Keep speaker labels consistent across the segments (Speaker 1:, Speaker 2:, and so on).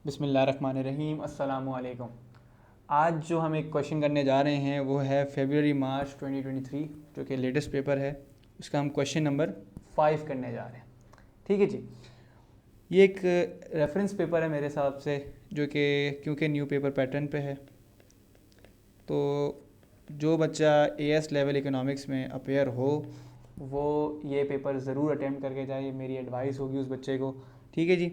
Speaker 1: बिस्मिल्लाहिर्रहमानिर्रहीम अस्सलामु अलैकुम। आज जो हम एक क्वेश्चन करने जा रहे हैं वो है फरवरी मार्च 2023 जो कि लेटेस्ट पेपर है, उसका हम क्वेश्चन नंबर 5 करने जा रहे हैं। ठीक है जी। ये एक रेफरेंस पेपर है मेरे हिसाब से, जो कि क्योंकि न्यू पेपर पैटर्न पे है, तो जो बच्चा एएस लेवल इकोनॉमिक्स में अपेयर हो वो ये पेपर ज़रूर अटेम्प्ट करके जाए, मेरी एडवाइस होगी उस बच्चे को। ठीक है जी।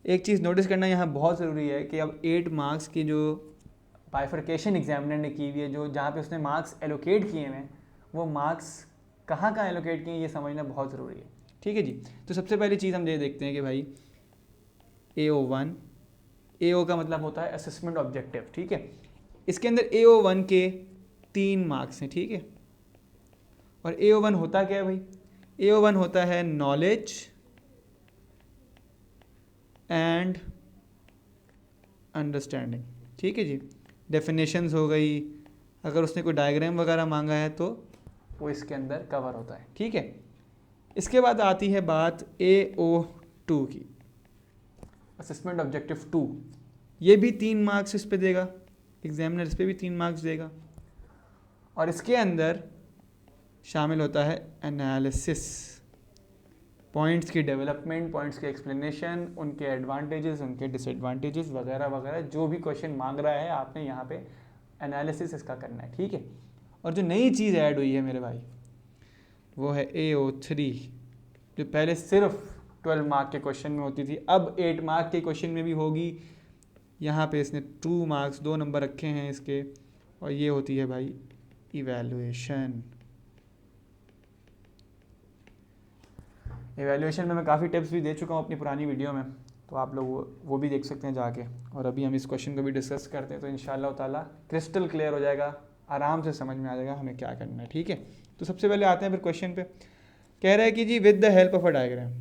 Speaker 1: एक चीज़ नोटिस करना यहाँ बहुत ज़रूरी है कि अब 8 मार्क्स की जो बाइफर्केशन एग्जामिनर ने की हुई है, जो जहाँ पे उसने मार्क्स एलोकेट किए हैं, वो मार्क्स कहाँ कहाँ एलोकेट किए हैं ये समझना बहुत ज़रूरी है। ठीक है जी। तो सबसे पहली चीज़ हम ये देखते हैं कि भाई AO1, AO का मतलब होता है असेसमेंट ऑब्जेक्टिव। ठीक है। इसके अंदर AO1 के 3 मार्क्स हैं। ठीक है। और AO1 होता क्या है भाई? AO1 होता है नॉलेज एंड अंडरस्टैंडिंग। ठीक है जी। डेफिनेशंस हो गई, अगर उसने कोई डायग्राम वगैरह मांगा है तो वो इसके अंदर कवर होता है। ठीक है। इसके बाद आती है बात AO2 की, असेसमेंट ऑब्जेक्टिव 2। ये भी 3 मार्क्स इस पे देगा एग्जामिनर, इस पे भी 3 मार्क्स देगा। और इसके अंदर शामिल होता है एनालिसिस, पॉइंट्स की डेवलपमेंट, पॉइंट्स की एक्सप्लेनेशन, उनके एडवांटेजेस, उनके डिसएडवांटेजेस वगैरह वगैरह, जो भी क्वेश्चन मांग रहा है आपने यहाँ पे एनालिसिस इसका करना है। ठीक है। और जो नई चीज़ ऐड हुई है मेरे भाई वो है AO3, जो पहले सिर्फ 12 मार्क के क्वेश्चन में होती थी, अब 8 मार्क के क्वेश्चन में भी होगी। यहाँ पे इसने 2 मार्क्स 2 नंबर रखे हैं इसके, और ये होती है भाई इवैल्यूएशन। एवेल्यूएशन में मैं काफ़ी टिप्स भी दे चुका हूँ अपनी पुरानी वीडियो में, तो आप लोग वो भी देख सकते हैं जाके। और अभी हम इस क्वेश्चन को भी डिस्कस करते हैं, तो इंशाल्लाह ताला क्रिस्टल क्लियर हो जाएगा, आराम से समझ में आ जाएगा हमें क्या करना है। ठीक है। तो सबसे पहले आते हैं फिर क्वेश्चन पे। कह रहा है कि जी with the help of a diagram,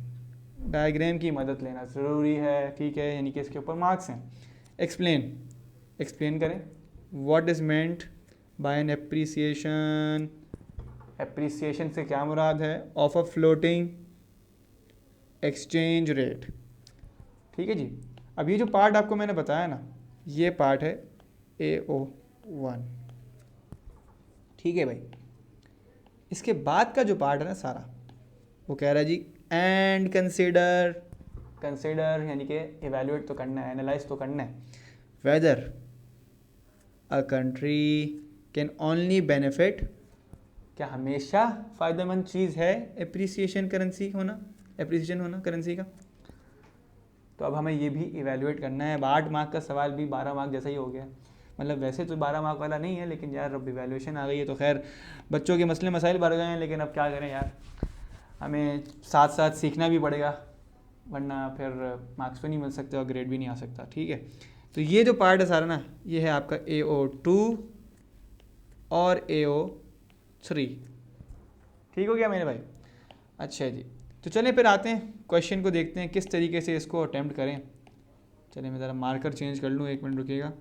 Speaker 1: diagram की मदद लेना ज़रूरी है। ठीक है, यानी कि इसके ऊपर मार्क्स हैं। एक्सप्लेन करें what is meant by an appreciation. Appreciation से क्या मुराद है? Of a floating exchange rate. ठीक है जी। अब ये जो पार्ट आपको मैंने बताया ना, ये पार्ट है AO1। ठीक है भाई। इसके बाद का जो पार्ट है ना सारा, वो कह रहा है जी एंड कंसिडर, कंसिडर यानी कि इवेल्युएट तो करना है, एनालाइज तो करना है, weather a country can only benefit, क्या हमेशा फ़ायदेमंद चीज़ है एप्रिसिएशन करेंसी होना, एप्रिसिएशन होना करेंसी का। तो अब हमें ये भी इवेल्युएट करना है। अब 8 मार्क का सवाल भी 12 मार्क जैसा ही हो गया, मतलब वैसे तो 12 मार्क वाला नहीं है, लेकिन यार अब इवेल्युएशन आ गई है तो खैर बच्चों के मसले मसाइल बढ़ गए हैं, लेकिन अब क्या करें यार, हमें साथ साथ सीखना भी पड़ेगा, वरना फिर मार्क्स तो नहीं मिल सकते और ग्रेड भी नहीं आ सकता। ठीक है। तो ये जो पार्ट है सारा ना, ये है आपका AO2 और AO3। ठीक हो गया मेरे भाई? अच्छा जी। तो चलें फिर आते हैं क्वेश्चन को, देखते हैं किस तरीके से इसको अटैम्प्ट करें। चलिए मैं ज़रा मार्कर चेंज कर लूँ, 1 मिनट रुकिएगा।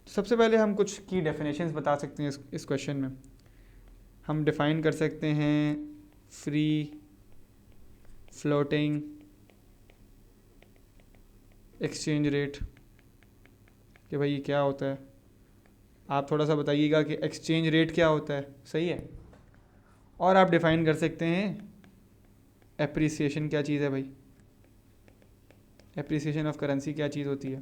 Speaker 1: सबसे पहले हम कुछ की डेफिनेशंस बता सकते हैं इस क्वेश्चन में। हम डिफ़ाइन कर सकते हैं फ्री फ्लोटिंग एक्सचेंज रेट, कि भाई ये क्या होता है। आप थोड़ा सा बताइएगा कि एक्सचेंज रेट क्या होता है। सही है। और आप डिफ़ाइन कर सकते हैं एप्रिसिएशन क्या चीज़ है भाई, एप्रिसिएशन ऑफ करेंसी क्या चीज़ होती है।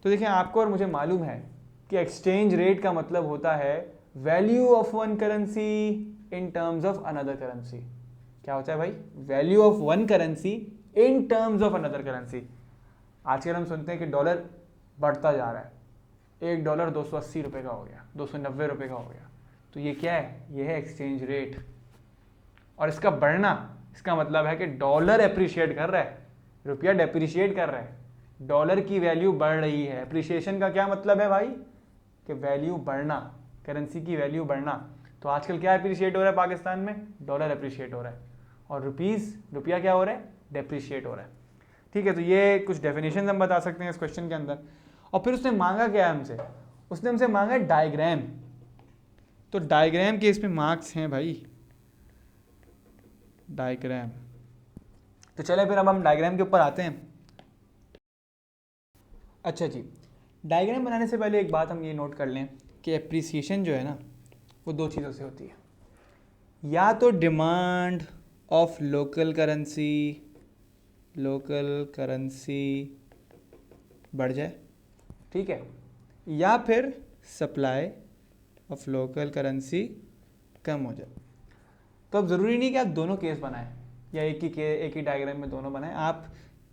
Speaker 1: तो देखिए, आपको और मुझे मालूम है कि एक्सचेंज रेट का मतलब होता है value of one currency in terms of another currency. क्या होता है भाई? Value of one currency in terms of another currency. आजकल हम सुनते हैं कि डॉलर बढ़ता जा रहा है, $1 280 रुपये का हो गया, 290 रुपये का हो गया। तो ये क्या है? ये है एक्सचेंज रेट। और इसका बढ़ना, इसका मतलब है कि डॉलर एप्रिशिएट कर रहा है, रुपया डेप्रिशिएट कर रहा है, डॉलर की वैल्यू बढ़ रही है। एप्रिशिएशन का क्या मतलब है भाई? कि वैल्यू बढ़ना, करेंसी की वैल्यू बढ़ना। तो आजकल क्या एप्रिशिएट हो रहा है पाकिस्तान में? डॉलर एप्रिशिएट हो रहा है, और रुपया क्या हो रहा है? डेप्रिशिएट हो रहा है। ठीक है। तो ये कुछ डेफिनेशन हम बता सकते हैं इस क्वेश्चन के अंदर। और फिर उसने मांगा क्या है हमसे? उसने हमसे मांगा डायग्राम। तो डायग्राम के इसमें मार्क्स हैं भाई डायग्राम। तो चले फिर अब हम डायग्राम के ऊपर आते हैं। अच्छा जी, डायग्राम बनाने से पहले एक बात हम ये नोट कर लें कि एप्रिसिएशन जो है ना वो दो चीज़ों से होती है, या तो डिमांड ऑफ लोकल करेंसी बढ़ जाए, ठीक है, या फिर सप्लाई ऑफ लोकल करेंसी कम हो जाए। तो अब ज़रूरी नहीं कि आप दोनों केस बनाएं या एक ही डायग्राम में दोनों बनाएं। आप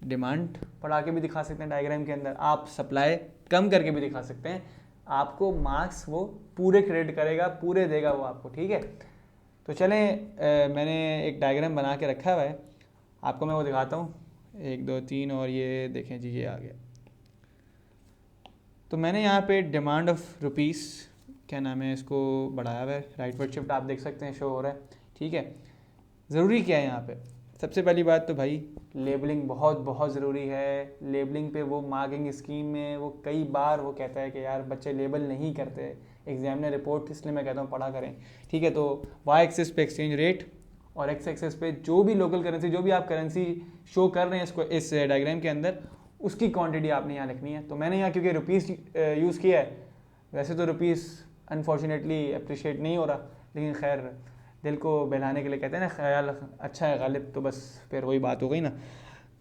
Speaker 1: डिमांड बढ़ा के भी दिखा सकते हैं डायग्राम के अंदर, आप सप्लाई कम करके भी दिखा सकते हैं। आपको मार्क्स वो पूरे क्रेडिट करेगा, पूरे देगा वो आपको, ठीक है। तो चलें, मैंने एक डायग्राम बना के रखा हुआ है, आपको मैं वो दिखाता हूँ। 1 2 3 और ये देखें जी, ये आ गया। तो मैंने यहाँ पे डिमांड ऑफ रुपीस, क्या नाम है, इसको बढ़ाया हुआ है, राइटवर्ड शिफ्ट आप देख सकते हैं शो हो रहा है, ठीक है। ज़रूरी क्या है यहाँ पे, सबसे पहली बात तो भाई लेबलिंग बहुत बहुत ज़रूरी है। लेबलिंग पे वो मार्किंग स्कीम में वो कई बार वो कहता है कि यार बच्चे लेबल नहीं करते एग्जामिनर रिपोर्ट, इसलिए मैं कहता हूँ पढ़ा करें, ठीक है। तो वाई एक्सिस पे एक्सचेंज रेट और एक्स एक्सिस पे जो भी लोकल करेंसी, जो भी आप करेंसी शो कर रहे हैं इसको इस डायग्राम के अंदर, उसकी क्वांटिटी आपने यहाँ लिखनी है। तो मैंने यहाँ क्योंकि रुपीस यूज़ किया है, वैसे तो रुपीस अनफॉर्चुनेटली अप्रिशिएट नहीं हो रहा, लेकिन खैर दिल को बहलाने के लिए कहते हैं ना, ख्याल अच्छा है गालिब, तो बस फिर वही बात हो गई ना।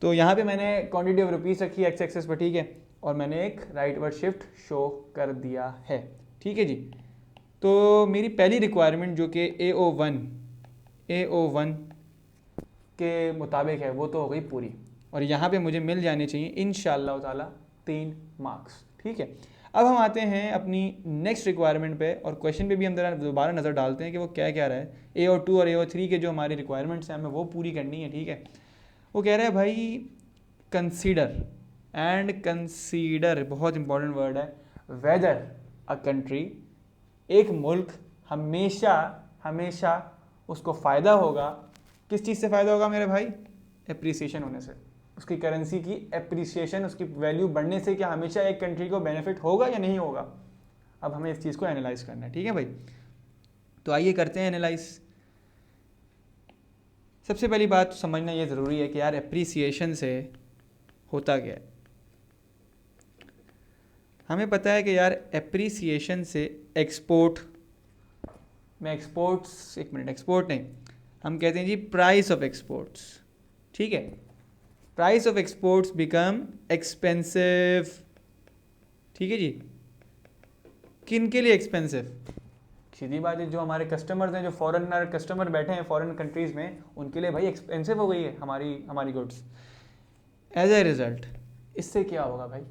Speaker 1: तो यहाँ पे मैंने क्वांटिटी ऑफ रुपीस रखी है एक्स एक्सेस पर, ठीक है, और मैंने एक राइटवर्ड शिफ्ट शो कर दिया है, ठीक है जी। तो मेरी पहली रिक्वायरमेंट जो कि AO1 के मुताबिक है वो तो हो गई पूरी, और यहाँ पे मुझे मिल जाने चाहिए इंशाअल्लाह ताला 3 मार्क्स, ठीक है। अब हम आते हैं अपनी नेक्स्ट रिक्वायरमेंट पे, और क्वेश्चन पे भी हम दोबारा नज़र डालते हैं कि वो क्या कह रहा है। AO2 और AO3 के जो हमारी रिक्वायरमेंट्स हैं हमें वो पूरी करनी है, ठीक है। वो कह रहा है भाई कंसीडर बहुत इंपॉर्टेंट वर्ड है, वेदर अ कंट्री, एक मुल्क हमेशा उसको फ़ायदा होगा, किस चीज़ से फ़ायदा होगा मेरे भाई, एप्रिसिएशन होने से, उसकी करेंसी की एप्रिसिएशन, उसकी वैल्यू बढ़ने से क्या हमेशा एक कंट्री को बेनिफिट होगा या नहीं होगा। अब हमें इस चीज़ को एनालाइज करना है, ठीक है भाई। तो आइए करते हैं एनालाइज। सबसे पहली बात समझना ये ज़रूरी है कि यार एप्रिसिएशन से होता क्या है। हमें पता है कि यार एप्रिसिएशन से एक्सपोर्ट नहीं, हम कहते हैं जी प्राइस ऑफ एक्सपोर्ट्स, ठीक है। Price of exports become expensive, ठीक है जी। किन के लिए एक्सपेंसिव, सीधी बात है जो हमारे कस्टमर्स हैं, जो फॉरेनर कस्टमर बैठे हैं फॉरेन कंट्रीज़ में, उनके लिए भाई एक्सपेंसिव हो गई है हमारी गुड्स। एज ए रिज़ल्ट इससे क्या होगा भाई,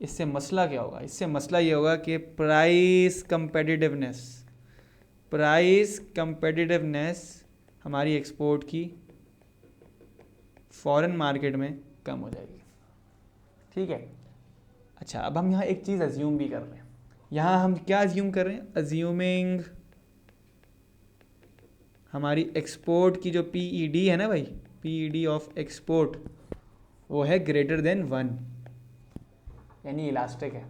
Speaker 1: इससे मसला क्या होगा, इससे मसला ये होगा कि प्राइस कंपेटिटिवनेस हमारी एक्सपोर्ट की फॉरेन मार्केट में कम हो जाएगी, ठीक है। अच्छा, अब हम यहाँ एक चीज़ अज्यूम भी कर रहे हैं। यहाँ हम क्या अज्यूम कर रहे हैं, अज्यूमिंग हमारी एक्सपोर्ट की जो PED है ना भाई, PED ऑफ एक्सपोर्ट वो है ग्रेटर देन 1, यानी इलास्टिक है।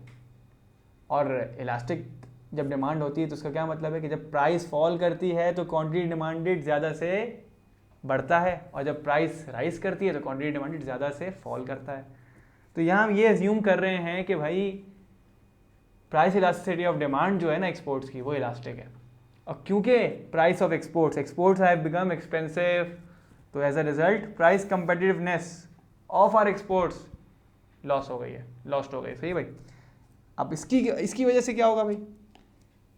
Speaker 1: और इलास्टिक जब डिमांड होती है तो उसका क्या मतलब है कि जब प्राइस फॉल करती है तो क्वांटिटी डिमांडेड ज़्यादा से बढ़ता है, और जब प्राइस राइज करती है तो क्वांटिटी डिमांडेड ज़्यादा से फॉल करता है। तो यहाँ हम ये अज्यूम कर रहे हैं कि भाई प्राइस इलास्टिसिटी ऑफ डिमांड जो है ना एक्सपोर्ट्स की, वो इलास्टिक है। और क्योंकि price of exports have become expensive, तो as a result price competitiveness of our exports lost हो गई, सही भाई। अब इसकी वजह से क्या होगा भाई,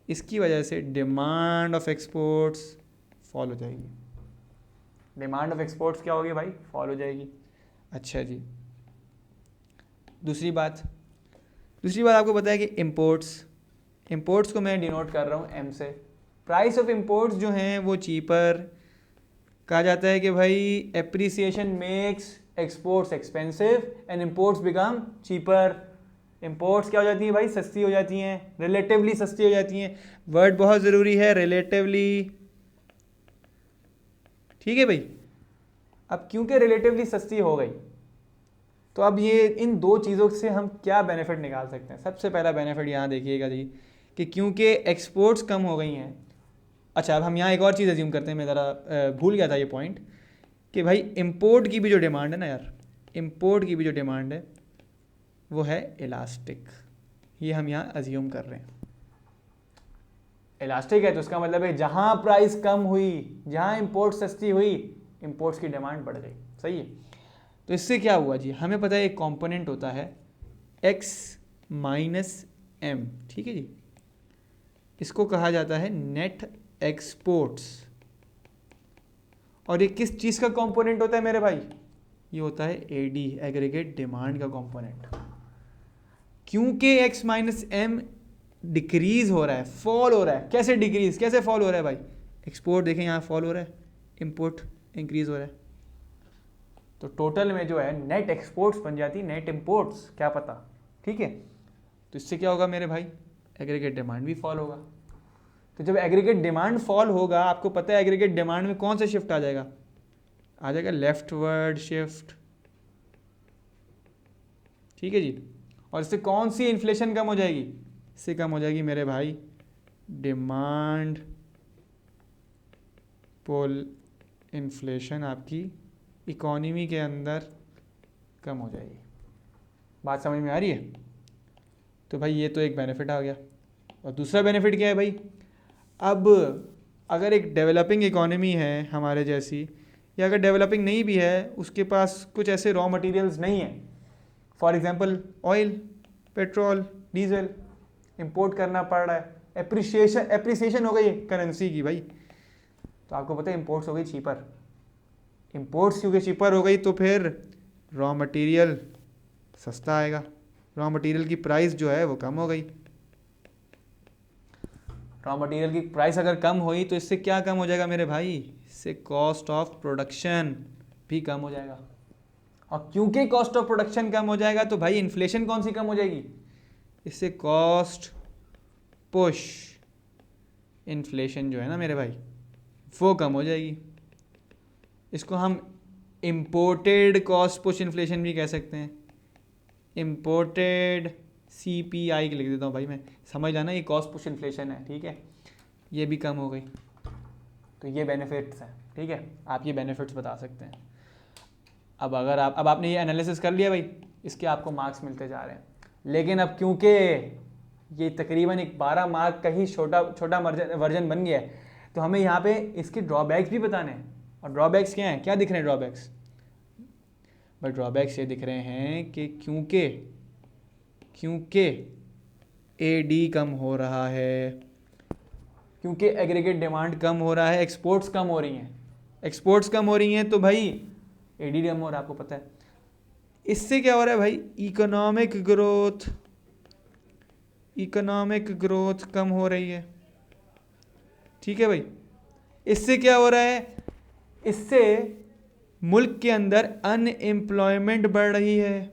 Speaker 1: इसकी वजह से डिमांड ऑफ एक्सपोर्ट्स फॉल हो जाएगी। डिमांड ऑफ एक्सपोर्ट्स क्या होगी भाई, फॉल हो जाएगी। अच्छा जी, दूसरी बात आपको पता है कि इंपोर्ट्स को मैं डिनोट कर रहा हूँ M से। प्राइस ऑफ इंपोर्ट्स जो हैं वो चीपर, कहा जाता है कि भाई appreciation makes exports expensive and imports become cheaper. Imports क्या हो जाती हैं भाई, सस्ती हो जाती हैं, रिलेटिवली सस्ती हो जाती हैं। वर्ड बहुत ज़रूरी है, रिलेटिवली, ठीक है भाई। अब क्योंकि रिलेटिवली सस्ती हो गई, तो अब ये इन दो चीज़ों से हम क्या बेनिफिट निकाल सकते हैं। सबसे पहला बेनिफिट यहाँ देखिएगा जी, कि क्योंकि एक्सपोर्ट्स कम हो गई हैं अच्छा, अब हम यहाँ एक और चीज़ एज्यूम करते हैं, मैं ज़रा भूल गया था ये पॉइंट, कि भाई इम्पोर्ट की भी जो डिमांड है ना यार, इम्पोर्ट की भी जो डिमांड है वो है इलास्टिक। ये हम यहाँ एज्यूम कर रहे हैं। इलास्टिक है तो इसका मतलब है जहाँ प्राइस कम हुई, जहाँ इम्पोर्ट सस्ती हुई, इम्पोर्ट्स की डिमांड बढ़ गई। सही है। तो इससे क्या हुआ जी, हमें पता है एक कंपोनेंट होता है x माइनस एम, ठीक है जी, इसको कहा जाता है नेट एक्सपोर्ट्स। और ये किस चीज़ का कंपोनेंट होता है मेरे भाई, ये होता है एडी, एग्रीगेट डिमांड का कंपोनेंट। क्योंकि x माइनस एम डिक्रीज हो रहा है, फॉल हो रहा है। कैसे डिक्रीज, कैसे फॉल हो रहा है भाई, एक्सपोर्ट देखें यहाँ फॉल हो रहा है, इंपोर्ट इंक्रीज हो रहा है, तो टोटल में जो है नेट एक्सपोर्ट्स बन जाती है नेट इंपोर्ट्स, क्या पता। ठीक है, तो इससे क्या होगा मेरे भाई, एग्रीगेट डिमांड भी फॉल होगा। तो जब एग्रीगेट डिमांड फॉल होगा, आपको पता है एग्रीगेट डिमांड में कौन सा शिफ्ट आ जाएगा, आ जाएगा लेफ्टवर्ड शिफ्ट। ठीक है जी, और इससे कौन सी इन्फ्लेशन कम हो जाएगी, इससे कम हो जाएगी मेरे भाई डिमांड पुल इन्फ्लेशन, आपकी इकोनॉमी के अंदर कम हो जाएगी। बात समझ में आ रही है। तो भाई ये तो एक बेनिफिट आ गया। और दूसरा बेनिफिट क्या है भाई, अब अगर एक डेवलपिंग इकोनॉमी है हमारे जैसी, या अगर डेवलपिंग नहीं भी है, उसके पास कुछ ऐसे रॉ मटेरियल्स नहीं है, for example oil, petrol, diesel import करना पड़ रहा है, एप्रिसिएशन हो गई करेंसी की भाई, तो आपको पता है इंपोर्ट्स हो गई चीपर। इंपोर्ट्स क्योंकि चीपर हो गई तो फिर रॉ मटेरियल सस्ता आएगा, रॉ मटेरियल की प्राइस जो है वो कम हो गई। रॉ मटेरियल की प्राइस अगर कम हुई तो इससे क्या कम हो जाएगा मेरे भाई, इससे कॉस्ट ऑफ प्रोडक्शन भी कम हो जाएगा। और क्योंकि कॉस्ट ऑफ प्रोडक्शन कम हो जाएगा तो भाई इन्फ्लेशन कौन सी कम हो जाएगी, इससे कॉस्ट पुश इन्फ्लेशन जो है ना मेरे भाई वो कम हो जाएगी। इसको हम इम्पोर्टेड कॉस्ट पुश इन्फ्लेशन भी कह सकते हैं, इम्पोर्टेड CPI के लिख देता हूँ भाई मैं, समझ जाना ये कॉस्ट पुश इन्फ्लेशन है। ठीक है, ये भी कम हो गई, तो ये बेनिफिट्स हैं। ठीक है, आप ये बेनिफिट्स बता सकते हैं। अब अगर अब आपने ये एनालिसिस कर लिया भाई, इसके आपको मार्क्स मिलते जा रहे हैं। लेकिन अब क्योंकि ये तकरीबन एक 12 मार्क का ही छोटा वर्जन बन गया है, तो हमें यहाँ पे इसके ड्रॉबैक्स भी बताने हैं। और ड्रॉबैक्स क्या हैं, क्या दिख रहे हैं ड्रॉबैक्स, बट ड्रॉबैक्स ये दिख रहे हैं कि क्योंकि AD कम हो रहा है, क्योंकि एग्रीगेट डिमांड कम हो रहा है, एक्सपोर्ट्स कम हो रही हैं, एक्सपोर्ट्स कम हो रही हैं तो भाई AD कम हो रहा है, आपको पता है। इससे क्या हो रहा है भाई, इकोनॉमिक ग्रोथ कम हो रही है। ठीक है भाई, इससे क्या हो रहा है, इससे मुल्क के अंदर अनएम्प्लॉयमेंट बढ़ रही है,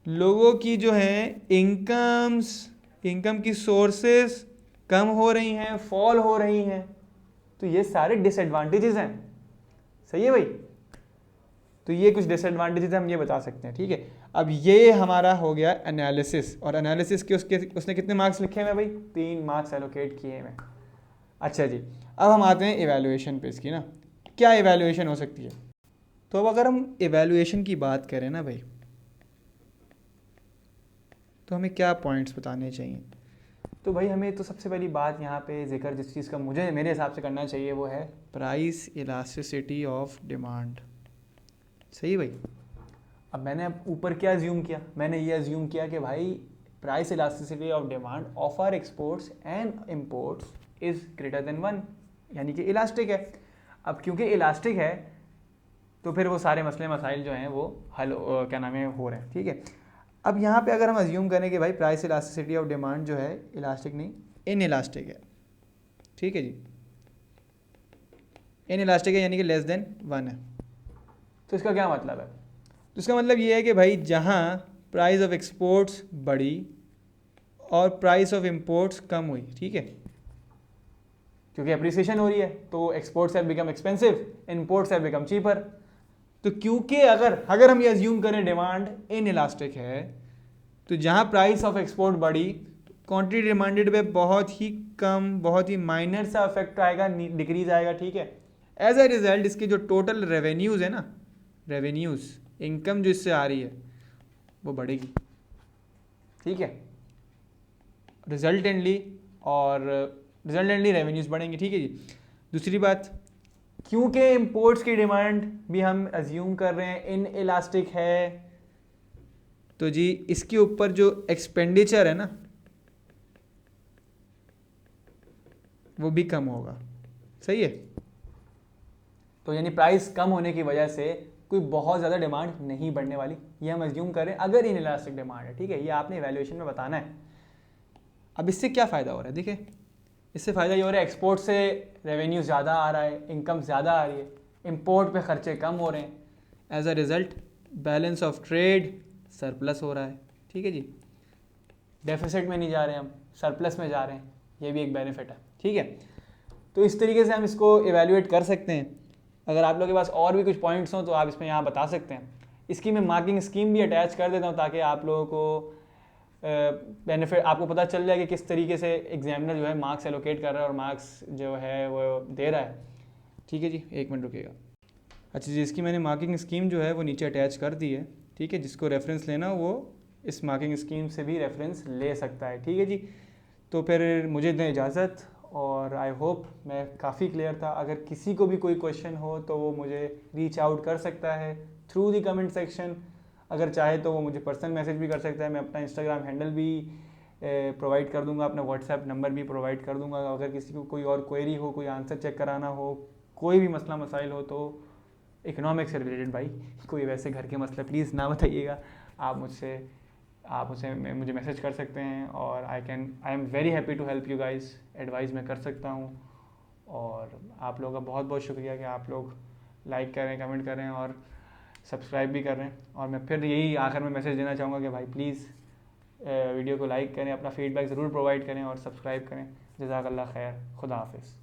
Speaker 1: लोगों की जो है इनकम की सोर्सेस कम हो रही हैं, फॉल हो रही हैं। तो ये सारे डिसएडवांटेजेस हैं। सही है भाई, तो ये कुछ डिसएडवांटेजेस हम ये बता सकते हैं। ठीक है, अब ये हमारा हो गया एनालिसिस, और एनालिसिस के उसने कितने मार्क्स लिखे हैं भाई, 3 मार्क्स एलोकेट किए हैं। अच्छा जी, अब हम आते हैं इवैल्यूएशन पे इसकी ना, क्या इवैल्यूएशन हो सकती है। तो अब अगर हम इवैल्यूएशन की बात करें ना भाई, तो हमें क्या पॉइंट्स बताने चाहिए। तो भाई हमें तो सबसे पहली बात यहाँ पे जिक्र जिस चीज़ का मेरे हिसाब से करना चाहिए वो है प्राइस इलास्टिसिटी ऑफ डिमांड। सही भाई, अब मैंने ऊपर क्या अज्यूम किया, मैंने ये अज्यूम किया कि भाई price elasticity of demand of our exports and imports is greater than 1, यानी कि इलास्टिक है। अब क्योंकि इलास्टिक है तो फिर वो सारे मसले मसाइल जो हैं वो हल क्या नाम है हो रहे हैं। ठीक है, अब यहाँ पे अगर हम अज्यूम करें कि भाई प्राइस इलास्टिसिटी ऑफ डिमांड जो है इलास्टिक नहीं इन इलास्टिक है। ठीक है जी, इन इलास्टिक है यानी कि लेस देन 1 है। तो इसका क्या मतलब है, तो इसका मतलब ये है कि भाई जहाँ प्राइस ऑफ एक्सपोर्ट्स बढ़ी और प्राइस ऑफ इंपोर्ट्स कम हुई, ठीक है, क्योंकि अप्रिसिएशन हो रही है तो exports have become expensive, imports have become cheaper. तो क्योंकि अगर हम ये अज्यूम करें डिमांड इन इलास्टिक है, तो जहाँ प्राइस ऑफ एक्सपोर्ट बढ़ी क्वांटिटी डिमांडेड पे बहुत ही कम, बहुत ही माइनर सा इफेक्ट आएगा, डिक्रीज आएगा, ठीक है। एज अ रिजल्ट इसके जो टोटल रेवेन्यूज़ है ना, रेवेन्यूज़ इनकम जो इससे आ रही है वो बढ़ेगी, ठीक है, रिजल्टेंटली रेवेन्यूज़ बढ़ेंगे, ठीक है जी। दूसरी बात, क्योंकि इंपोर्ट्स की डिमांड भी हम अज्यूम कर रहे हैं इन इलास्टिक है, तो जी इसके ऊपर जो एक्सपेंडिचर है ना वो भी कम होगा, सही है। तो यानी प्राइस कम होने की वजह से कोई बहुत ज़्यादा डिमांड नहीं बढ़ने वाली, ये हम अज्यूम करें अगर इन इलास्टिक डिमांड है, ठीक है। ये आपने इवैल्यूएशन में बताना है। अब इससे क्या फ़ायदा हो रहा है, देखिए इससे फ़ायदा ये हो रहा है, एक्सपोर्ट से रेवेन्यू ज़्यादा आ रहा है, इनकम ज़्यादा आ रही है, इंपोर्ट पे खर्चे कम हो रहे हैं, as a result balance of trade surplus हो रहा है, ठीक है जी। डेफिसिट में नहीं जा रहे हैं हम, सरप्लस में जा रहे हैं, ये भी एक बेनिफिट है, ठीक है। तो इस तरीके से हम इसको इवेल्युएट कर सकते हैं। अगर आप लोगों के पास और भी कुछ पॉइंट्स हों तो आप इसमें यहाँ बता सकते हैं। इसकी मैं मार्किंग स्कीम भी अटैच कर देता हूँ ताकि आप लोगों को बेनिफिट, आपको पता चल जाए कि किस तरीके से एग्जामिनर जो है मार्क्स एलोकेट कर रहा है और मार्क्स जो है वो दे रहा है, ठीक है जी। 1 मिनट रुकिएगा। अच्छा जी, इसकी मैंने मार्किंग स्कीम जो है वो नीचे अटैच कर दी है, ठीक है। जिसको रेफरेंस लेना वो इस मार्किंग स्कीम से भी रेफरेंस ले सकता है, ठीक है जी। तो फिर मुझे दें इजाज़त, और आई होप मैं काफ़ी क्लियर था। अगर किसी को भी कोई क्वेश्चन हो तो वो मुझे रीच आउट कर सकता है थ्रू द कमेंट सेक्शन। अगर चाहे तो वो मुझे पर्सनल मैसेज भी कर सकता है, मैं अपना इंस्टाग्राम हैंडल भी प्रोवाइड कर दूंगा, अपना व्हाट्सएप नंबर भी प्रोवाइड कर दूंगा। अगर किसी को कोई और क्वेरी हो, कोई आंसर चेक कराना हो, कोई भी मसला मसाइल हो, तो इकोनॉमिक्स से रिलेटेड भाई, कोई वैसे घर के मसले प्लीज़ ना बताइएगा, आप मुझे मैसेज कर सकते हैं। और I am very happy to help you guys, advice मैं कर सकता हूँ। और आप लोगों का बहुत बहुत शुक्रिया कि आप लोग लाइक करें, कमेंट करें और सब्सक्राइब भी कर रहे हैं। और मैं फिर यही आखिर में मैसेज देना चाहूँगा कि भाई प्लीज़ वीडियो को लाइक करें, अपना फीडबैक ज़रूर प्रोवाइड करें और सब्सक्राइब करें। जज़ाकल्लाह खैर, खुदा हाफिज़।